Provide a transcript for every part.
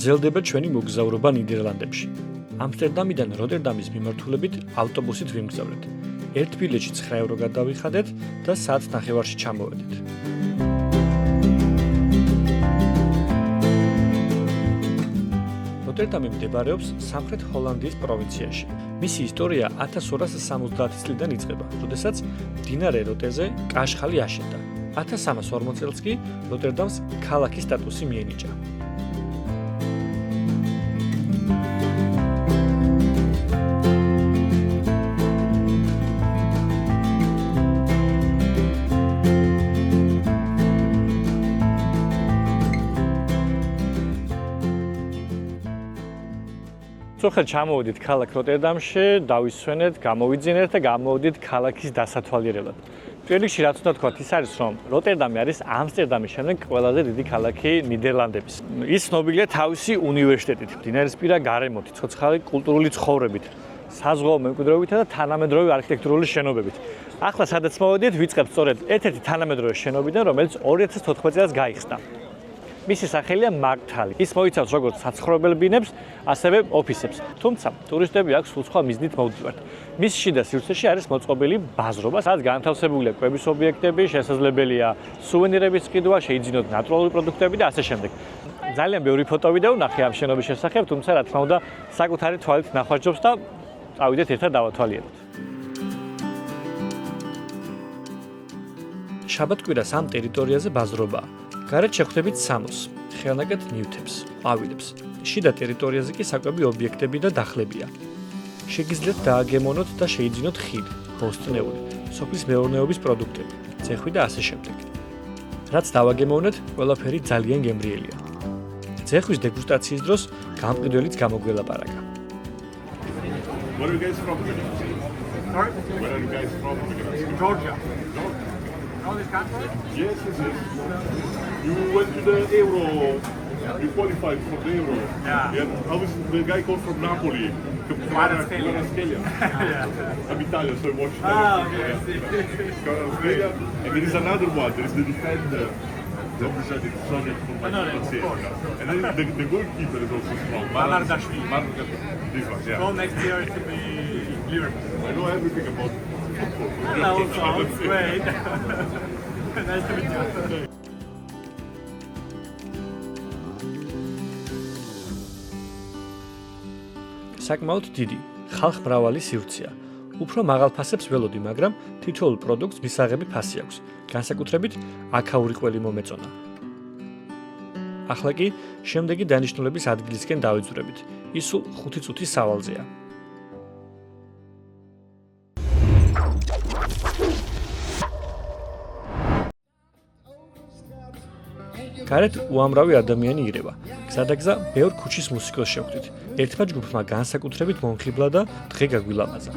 გრძელდება ჩვენი მოგზაურობა ნიდერლანდებში. ამსტერდამიდან როტერდამის მიმართულებით ავტობუსით ვიმგზავრეთ. ერთ ბილეთში 9 ევრო გადავიხადეთ და საათს ნახევარში ჩამოვედით. როტერდამი მდებარეობს სამხრეთ ჰოლანდიის პროვინციაში. მისი ისტორია 1270 წლიდან იწყება, როდესაც მდინარე როტეზე კაშხალი აშენდა. 1340 წელს კი როტერდამს ქალაქის სტატუსი მიენიჭა. სწორედ ჩამოვედით ქალაქ როტერდამში, დავისვენეთ, გამოვიძინეთ და გამოვედით ქალაქის დასათვალიერებლად. პირველ რიგში რაც უნდა თქვათ, ის არის, რომ როტერდამი არის ამსტერდამის შემდეგ ყველაზე დიდი ქალაქი ნიდერლანდების. ის ცნობილია თავისი უნივერსიტეტით, მდინარისპირა გარემოთი, ცოცხალი კულტურული ცხოვრებით, საზღვაო მემკვიდრეობითა და თანამედროვე არქიტექტურული შენობებით. ახლა სადაც მოვედით, ვიწყებთ სწორედ ერთ-ერთი თანამედროვე შენობიდან, რომელიც 2014 წელს გაიხსნა. მისი სახელია მაგთალი. ის მოიცავს როგორც საცხოვრებელ ბინებს, ასევე ოფისებს. თუმცა ტურისტები აქ სულ სხვა მიზნით მოვდივართ. მის შიდა სივრცეში არის მოწყობილი ბაზრობა, სადაც განთავსებულია კვების ობიექტები, შესაძლებელია სუვენირების ყიდვა, შეიძინოთ ნატურალური პროდუქტები და ასე შემდეგ. ძალიან ბევრი ფოტო ვიდეო ვნახე ამ შენობის შესახებ, თუმცა რა თქმა უნდა, საკუთარი თვალით ნახვა ჯობს და წავიდეთ ერთად დავათვალიეროთ. შაბათ-კვირას ამ ტერიტორიაზე ბაზრობაა. გარეთ შეხვდებით სამოს, ხელნაკეთ ნივთებს, ყვავილებს. შიდა ტერიტორიაზე კი საკვები ობიექტები და დახლებია. შეგიძლიათ დააგემონოთ და შეიძინოთ ხილი, ბოსტნეული, სოფლის მეურნეობის პროდუქტები, ძეხვი და ასე შემდეგ. რაც დავაგემოვნეთ, ყველაფერი ძალიან გემრიელია. ძეხვის დეგუსტაციის დროს გამყიდველიც გამოგველაპარაკა. Where are you guys from? Sorry? Where are you guys from? Georgia. Georgia. Know this country? Yes. You went to the Euro. You qualified for the Euro. Yeah. How is the guy called from Napoli? Kvaratskhelia. I'm Italian, so I watched Ah, okay. Kvaratskhelia. And there is another one. There is the defender. Representing Soviet for my And then the goalkeeper is also strong. Mamardashvili. This one, yeah. So next year it will be Liverpool. I know everything about football. Sounds great. Nice to meet you. საკმაოდ დიდი, ხალხმრავალი სივრცეა. უფრო მაღალ ფასებს ველოდი, მაგრამ თითოეულ პროდუქტს მისაღები ფასი აქვს. განსაკუთრებით აქაური ყველი მომეწონა. ახლა კი შემდეგი დანიშნულების ადგილისკენ დავიძვრებით. ის სულ 5 წუთის სავალზეა. გარეთ უამრავი ადამიანი ირევა. გზადაგზა ბევრ ქუჩის მუსიკოს შევხვდით. ერთმა ჯგუფმა განსაკუთრებით მომხიბლა და დღე გაგვილამაზა.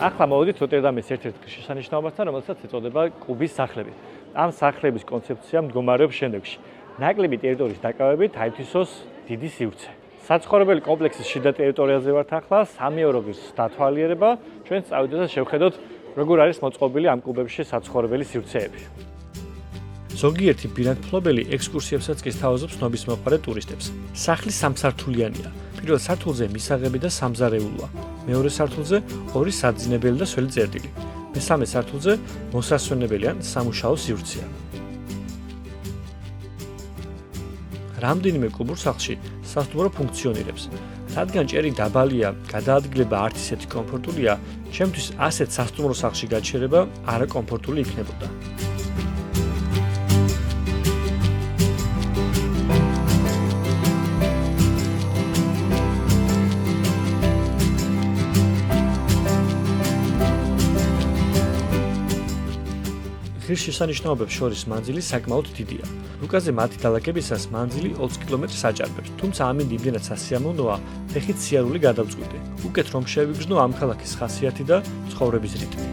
ახლა მოვედით როტერდამის ერთ-ერთ შესანიშნაობასთან, რომელსაც ეწოდება კუბის სახლები. ამ სახლების კონცეფცია მდგომარეობს შემდეგში. ნაკლები ტერიტორიის დაკავებით აითვისოს დიდი სივრცე. საცხოვრებელი კომპლექსის შიდა ტერიტორიაზე ვართ ახლა, 3-ევრო ღირს დათვალიერება, ჩვენ წავიდეთ და შევხედოთ, როგორ არის მოწყობილი ამ კუბებში საცხოვრებელი სივრცეები. ზოგიერთი ბირთმფლობელი ექსკურსიებსაც კი სთავაზობს ცნობისმოყვარე ტურისტებს. სახლი სამსართულიანია. პირველ სართულზე მისაღები და სამზარეულოა. მეორე სართულზე 2 საძინებელი და სველი წერტილი. მესამე სართულზე მოსასვენებელი ან სამუშაო სივრცეა. რამდენიმე კუბურ სახლში სასტუმრო ფუნქციონირებს. რადგან ჭერი დაბალია, გადაადგილება არც ისეთი კომფორტულია, ჩემთვის ასეთ სასტუმრო სახლში გაჩერება არაკომფორტული იქნებოდა. ღირსშესანიშნაობებს შორის მანძილი საკმაოდ დიდია. რუკაზე მათი დალაგებისას მანძილი 20 კილომეტრს აჭარბებს, თუმცა ამით იმდენად სასიამოვნოა, ფეხით სიარული გადავწყვიტე. უკეთ რომ შევიგრძნო ამ ქალაქის ხასიათი და ცხოვრების რიტმი.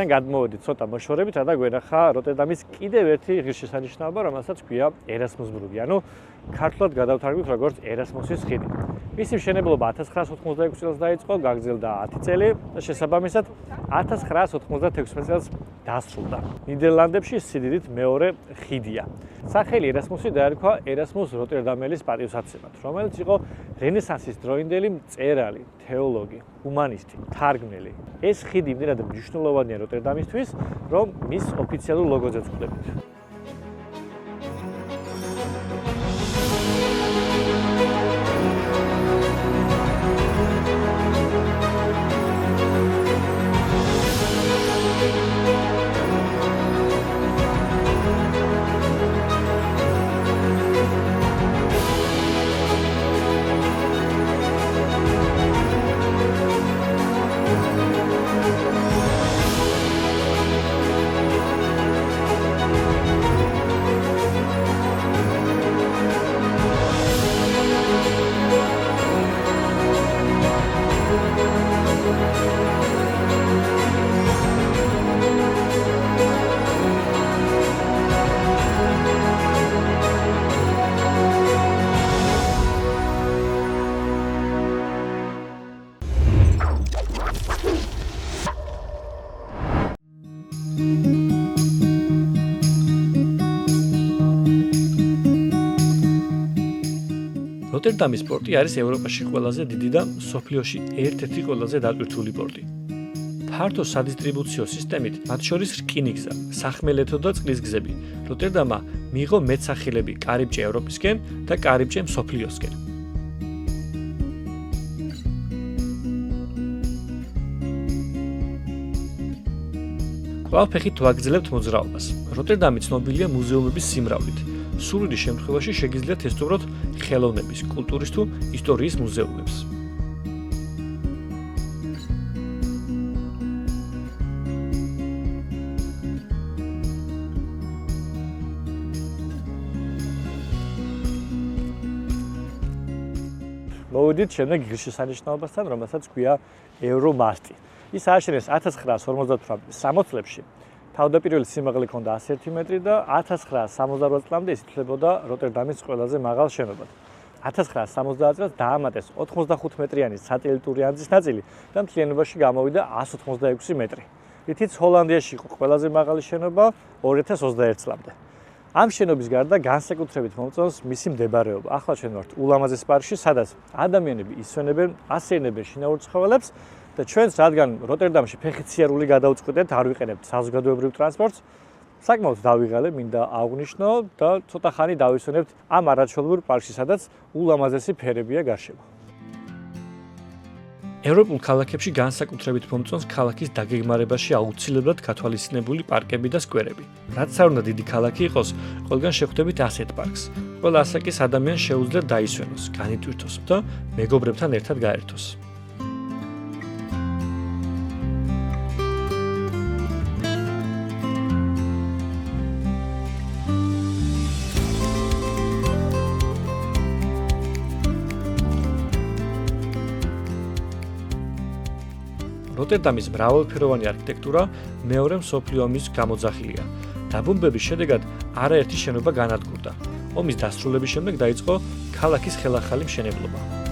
ციდან გადმოვედით ცოტა მოშორებით, რადა გვენახა როტერდამის კიდევ ერთი ღირსშესანიშნაობა, რომელსაც ქვია ერასმუს ბრუგი. ანუ ქართულად გადავთარგმნით როგორც ერასმუსის ხიდი. მისი მშენებლობა 1986 წელს დაიწყო, გაგრძელდა 10 წელი და შესაბამისად 1996 წელს დასრულდა. ნიდერლანდებში სიდიდით მეორე ხიდია. სახელი ერასმუსი დაერქვა ერასმუს როტერდამელის პატივსაცემად, რომელიც იყო რენესანსის დროინდელი მწერალი, თეოლოგი, ჰუმანისტი, თარგმნელი. ეს ხიდი იმდენად მნიშვნელოვანია როტერდამისთვის, რომ მის ოფიციალურ ლოგოზე ვხვდებით. როტერდამის პორტი არის ევროპაში ყველაზე დიდი და მსოფლიოში ერთ-ერთი ყველაზე დატვირთული პორტი. ფართო სადისტრიბუციო სისტემით, მათ შორის რკინიგზა, სახმელეთო და წყლის გზები, როტერდამა მიიღო მეტსახელები კარიბჭე ევროპისკენ და კარიბჭე მსოფლიოსკენ. კვლავ ფეხით ვაგრძელებთ მოძრაობას. როტერდამი ცნობილია მუზეუმების სიმრავლით. სრული შემთხვევაში შეგიძლიათ ესწროთ ხელოვნების, კულტურის თუ ისტორიის მუზეუმებს. მოვიდით შემდეგ ღირსშესანიშნაობასთან, რომელსაც ქვია ევრომასტი. ის ააშენეს 1958-60 წლებში. თავდაპირველი სიმაღლე ჰქონდა 101 მეტრი და 1968 წლამდე ის ითვლებოდა როტერდამის ყველაზე მაღალ შენობად. 1970 წელს დაამატეს 85 მეტრიანი სატელიტური ანძის ნაწილი და მთლიანობაში გამოვიდა 186 მეტრი. რითიც ჰოლანდიაში იყო ყველაზე მაღალი შენობა 2021 წლამდე. ამ შენობის გარდა განსაკუთრებით მომწონს მისი მდებარეობა. ახლა ჩვენ ვართ ულამაზეს პარკში, სადაც ადამიანები ისვენებენ, ასეირნებენ შინაურ ცხოველებს და ჩვენს რადგან როტერდამში ფეხით სიარული გადავწყვეტეთ, არ ვიყენებთ საზოგადოებრივ ტრანსპორტს, საკმაოდ დავიღალე, მინდა აღვნიშნო და ცოტა ხანი დავისვენებთ ამ არაჩვეულებრივ პარკში, სადაც ულამაზესი ფერებია გარშემო. ევროპულ ქალაქებში განსაკუთრებით მომწონს ქალაქის დაგეგმარებაში აუცილებლად გათვალისწინებული პარკები და სკვერები. რაც არ უნდა დიდი ქალაქი იყოს, ყველგან შეხვდებით ასეთ პარკს. ყველა ასაკის ადამიანს შეუძლია დაისვენოს, განიტვირთოს და მეგობრებთან ერთად გაერთოს. როტერდამის მრავალფეროვანი არქიტექტურა მეორე მსოფლიო ომის გამოძახილია. დაბომბების შედეგად არაერთი შენობა განადგურდა. ომის დასრულების შემდეგ დაიწყო ქალაქის ხელახალი მშენებლობა.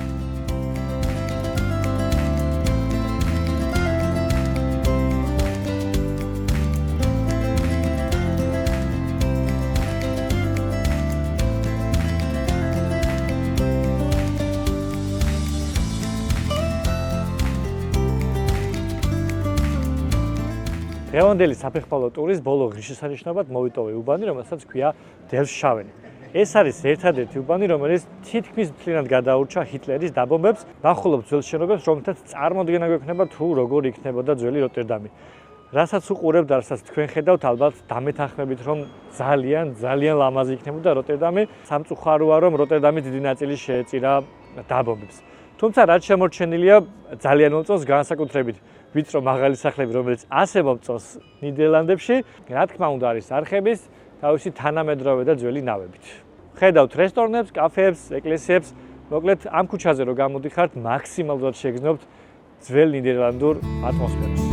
დღევანდელი საფეხმავლო ტურის ბოლო ღირსშესანიშნაობად მოვიტოვე უბანი, რომელსაც ქვია დელშავენი. ეს არის ერთადერთი უბანი, რომელიც თითქმის მთლიანად გადაურჩა ჰიტლერის დაბომბებს, ნახულობ ძველ შენობებს, რომელთაც წარმოდგენა გვექნება თუ როგორ იქნებოდა ძველი როტერდამი. რასაც უყურებთ და რასაც თქვენ ხედავთ, ალბათ დამეთანხმებით, რომ ძალიან ლამაზი იქნებოდა როტერდამი. სამწუხაროა, რომ როტერდამის დიდი ნაწილი შეეწირა დაბომბებს. თუმცა რაც შემორჩენილია ძალიან მომწონს განსაკუთრებით ვიწრო მაღალი სახლები, რომელიც ასე მომწონს ნიდერლანდებში, რა თქმა უნდა არის არხების თავისი თანამედროვე და ძველი ნავებით. ხედავთ რესტორნებს, კაფეებს, ეკლესიებს, მოკლედ ამ ქუჩაზე რო გამოდიხართ, მაქსიმალურად შეგრძნობთ ძველ ნიდერლანდურ ატმოსფეროს.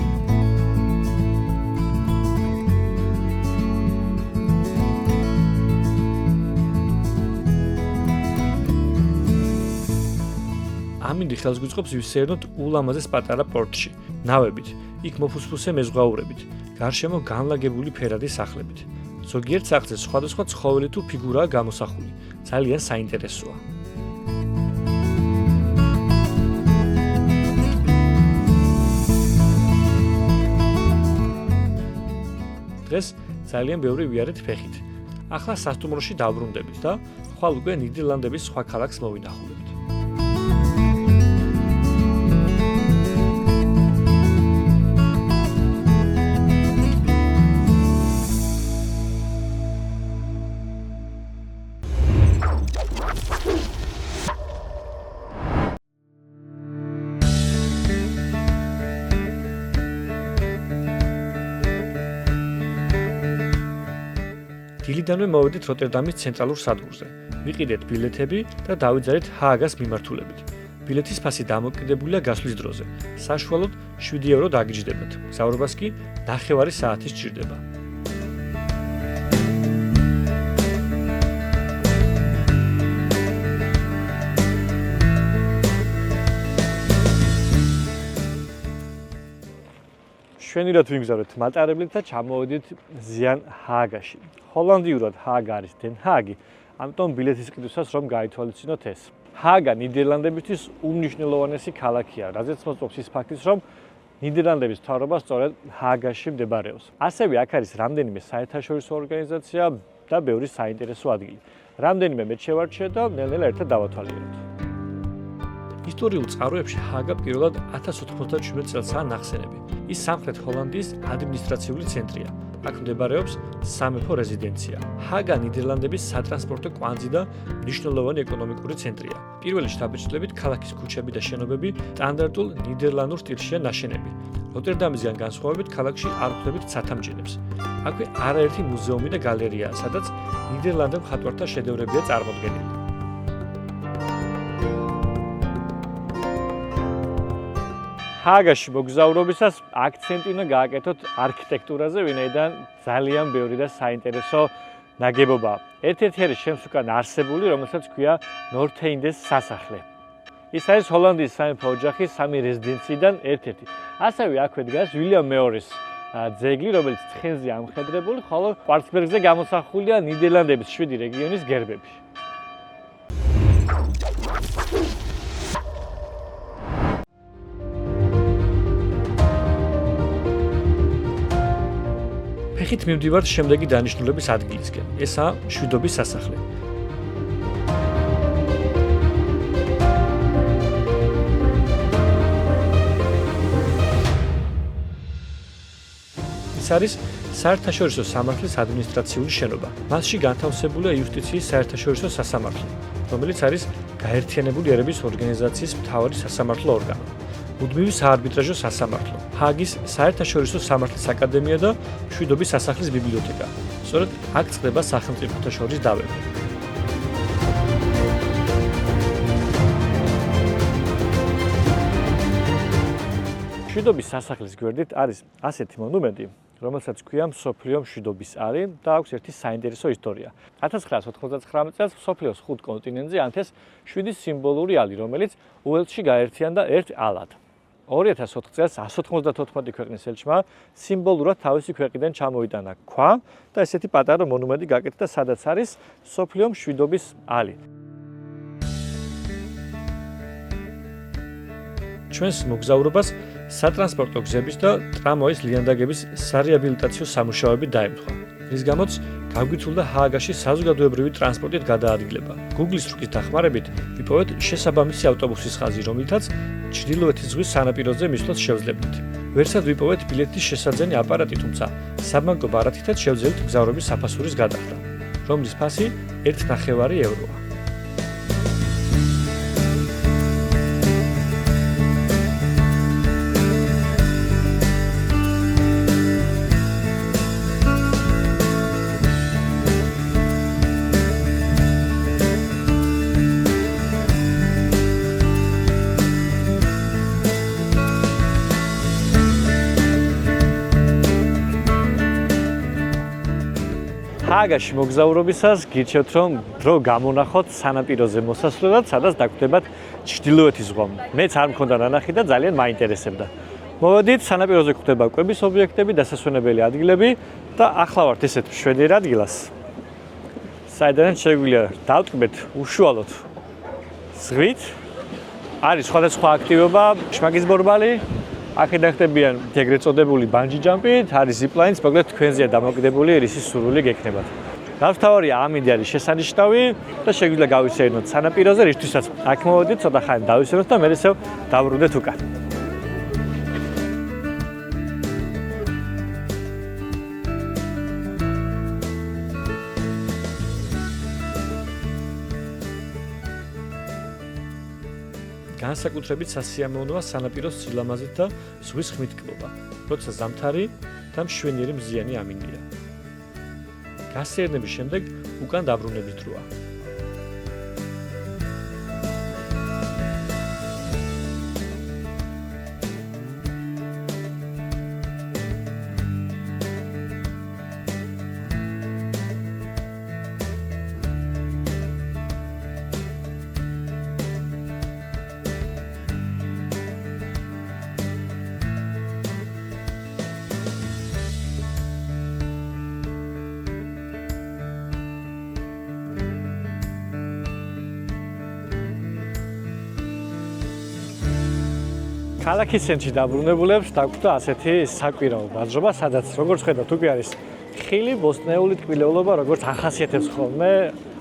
ამინდი ხელს გვიწყობს ვისეირნოთ ულამაზეს პატარა პორტში, ნავებით, იქ მოფუსფუსე მეზღვაურებით, გარშემო განლაგებული ფერადი სახლებით. ზოგიერთ სახლზე სხვადასხვა ცხოველი თუ ფიგურაა გამოსახული, ძალიან საინტერესოა. დღეს ძალიან ბევრი ვიარეთ ფეხით. ახლა სასტუმროში დავბრუნდებით და ხვალ უკვე ნიდერლანდების სხვა ქალაქს მოვინახულებთ. დილიდანვე მოვედით როტერდამის ცენტრალურ სადგურზე. ვიყიდეთ ბილეთები და დავიძარით ჰააგას მიმართულებით. ბილეთის ფასი დამოკიდებულია გასვლის დროზე. საშუალოდ 7 ევრო დაგიჯდებათ. გზავრობას კი 9 საათი სჭირდება. შვენივრად ვიმგზავრეთ მატარებლით და ჩამოვედით ზიან ჰააგაში. ჰოლანდიურად ჰააგა არის დენ ჰაგი, ამიტომ ბილეთის ყიდვისას რომ გაითვალისწინოთ ეს. ჰააგა ნიდერლანდებისთვის უმნიშვნელოვანესი ქალაქია, რაზეც მოწმობს ის ფაქტიც, რომ ნიდერლანდების მთავრობა სწორედ ჰააგაში მდებარეობს. ასევე აქ არის რამდენიმე საერთაშორისო ორგანიზაცია და ბევრი საინტერესო ადგილი. რამდენიმე მეც შევარჩიე და ნელ-ნელა ერთად დავათვალიერებთ. ისტორიულ წყაროებში ჰააგა პირველად 1097 წელსაა ნახსენები. ის სამხრეთ ჰოლანდიის ადმინისტრაციული ცენტრია. აქ მდებარეობს სამეფო რეზიდენცია. ჰააგა ნიდერლანდების სატრანსპორტო კვანძი და მნიშვნელოვანი ეკონომიკური ცენტრია. პირველი შთაბეჭდილებით ქალაქის ქუჩები და შენობები სტანდარტულ ნიდერლანდურ სტილშია ნაშენები. როტერდამისგან განსხვავებით ქალაქში არ ვხვდებით ცათამბჯენებს. აქვე არაერთი მუზეუმი და გალერეაა, სადაც ნიდერლანდელ მხატვართა შედევრებია წარმოდგენილი. ჰააგაში მოგზაურობისას აქცენტი უნდა გააკეთოთ არქიტექტურაზე, ვინაიდან ძალიან ბევრი და საინტერესო ნაგებობაა. ერთ-ერთი არის ჩემს უკან არსებული, რომელსაც ქვია ნორთეინდეს სასახლე. ის არის ჰოლანდიის სამეფო ოჯახის 3 რეზიდენციიდან ერთ-ერთი. ასევე აქვე დგას ვილიამ მეორის ძეგლი, რომელიც ცხენზე ამხედრებული, ხოლო კვარცბერგზე გამოსახულია ნიდერლანდების 7 რეგიონის გერბები. ფეხით მივდივართ შემდეგი დანიშნულების ადგილისკენ. ესაა მშვიდობის სასახლე. ეს არის საერთაშორისო სამართლის ადმინისტრაციული შენობა. მასში განთავსებულია იუსტიციის საერთაშორისო სასამართლო, რომელიც არის გაერთიანებული ერების ორგანიზაციის მთავარი სასამართლო ორგანო. მუდმივი საარბიტრაჟო სასამართლო, ჰააგის საერთაშორისო სამართლის აკადემია და მშვიდობის სასახლის ბიბლიოთეკა. სწორედ აქ წყდება სახელმწიფოთა შორის დავები. მშვიდობის სასახლის გვერდით არის ასეთი მონუმენტი, რომელსაც ქვია მსოფლიო მშვიდობის არი და აქვს ერთი საინტერესო ისტორია. 1999 წელს მსოფლიოს 5 კონტინენტზე ანთეს 7 სიმბოლური ალი, რომელიც უელსში გაერთიანდა ერთ ალად. 2004 წელს 194 ქვეყნის ელჩმა სიმბოლურად თავისი ქვეყნიდან ჩამოიტანა ქვა და ესეთი პატარა მონუმენტი გაკეთდა, სადაც არის მსოფლიო მშვიდობის ალი. ჩვენს მოგზაურობას სატრანსპორტო გზების და ტრამვაის ლიანდაგების სარეაბილიტაციო სამუშაოები დაემთხვა, რის გამოც გაგვიცულდა ჰააგაში საზოგადოებრივი ტრანსპორტით გადაადგილება. Google-ის რუკის დახმარებით ვიპოვეთ შესაბამისი ავტობუსის ხაზი, რომლითაც ჩრდილოეთის ზღვის სანაპიროზე მისვლას შევძლებდით. ვერსად ვიპოვეთ ბილეთის შესაძენი აპარატი, თუმცა საბანკო ბარათითაც შევძელით მგზავრობის საფასურის გადახდა, რომლის ფასი 1.5 ევროა. ჰააგაში მოგზაურობისას გირჩევთ რომ დრო გამონახოთ სანაპიროზე მოსასვლელად, სადაც დაგვდებათ ჩრდილოეთის ზღვამ. მეც არ მქონდა ნანახი და ძალიან მაინტერესებდა. მოვედით, სანაპიროზე გვხვდება კვების ობიექტები, დასასვენებელი ადგილები და ახლა ვართ ესეთ მშვენიერ ადგილას. საიდანაც შეგვიძლია დავტკბეთ უშუალოდ ზღვით. არის სხვადასხვა აქტივობა, შმაგის ბორბალი, აქედან ხდებიან ეგრეთ წოდებული ბანჯი ჯამპი, არის ზიპლაინს, მოკლედ თქვენზეა დამოკიდებული რისი სურვილი გექნებათ. გამთავარია ამინდი არის შესანიშნავი და შეგვიძლია გავისეირნოთ სანაპიროზე, რისთვისაც აქ მოვედით, ცოტა ხანი დავისეირნოთ და მე ისევ დავბრუნდეთ უკან. განსაკუთრებით სასიამოვნოა სანაპიროს სილამაზით და ზღვის ხმითკბობა, როცა ზამთარი და მშვენიერი მზიანი ამინდია. გასეირნების შემდეგ უკან დაბრუნების დროა. ქალაქის ცენტრში დაბრუნებულებს დაგვხვდა ასეთი საკვირაო ბაზრობა, სადაც როგორც ხედავთ, უკვე არის ხილი, ბოსტნეული ტკბილეულობა, როგორც ახასიათებს ხოლმე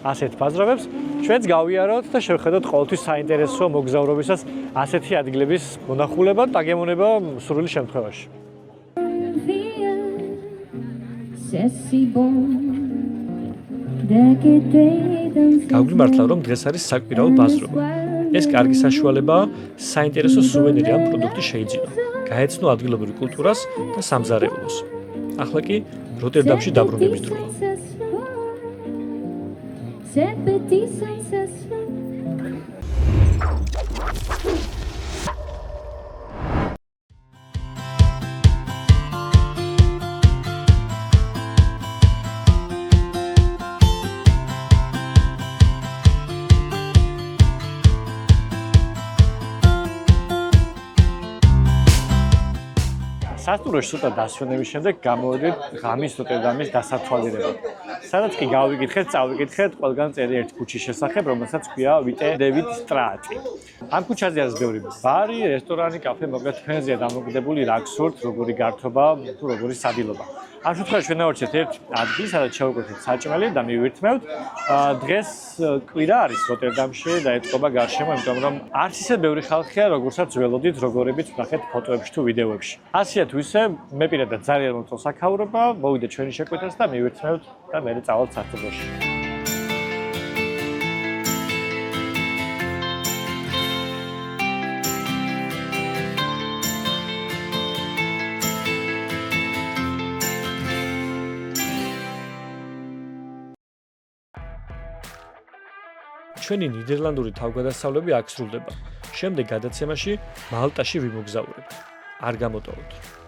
ასეთ ბაზრობებს. ჩვენც გავიაროთ და შევხედოთ ყოველთვის საინტერესო მოგზაურობისას ასეთი ადგილების მონახულება და გემონება სრული შემთხვევაში. გაგვიმართლა, რომ დღეს არის საკვირაო ბაზრობა. ეს კარგი საშუალებაა საინტერესო სუვენირი ან პროდუქტი შეიძინო, გაეცნო ადგილობრივ კულტურას და სამზარეულოს. ახლა კი როტერდამში დაბრუნების დროა. სასტუმროში ცოტა დასვენების შემდეგ გამოვედით ღამის როტერდამის დასათვალიერებლად. სადაც კი გავიკითხეთ, წავიკითხეთ ყველგან წერი ერთ ქუჩის შესახებ, რომელსაც ქვია ვიტე დევიდ სტრატი. ამ ქუჩაზე არის ბევრი ბარი, რესტორანი, კაფე, მოკლედ თქვენზეა დამოკიდებული რა გსურთ, როგორი გართობა თუ როგორი სადილობა. ამ შემთხვევაში ჩვენ ავარჩიეთ ერთ ადგილს, სადაც შევკვეთეთ საჭმელი და მივირთმევთ. დღეს კვირა არის როტერდამში და ეთყობა გარშემო, იმიტომ რომ არც ისე ბევრი ხალხია, როგორცაც ველოდით, როგორებიც ვნახეთ ფოტოებში თუ ვიდეოებში. ასეა თუ ისე, მე პირადად ძალიან მომწონს აქაურობა, მოვიდეთ ჩვენი შეკვეთას და მივირთმევთ და მე წავალთ სასტუმროში. ჩვენი ნიდერლანდური თავგადასავლები აქ სრულდება. შემდეგ გადაცემაში მალტაში ვიმოგზაურებთ. არ გამოტოვოთ.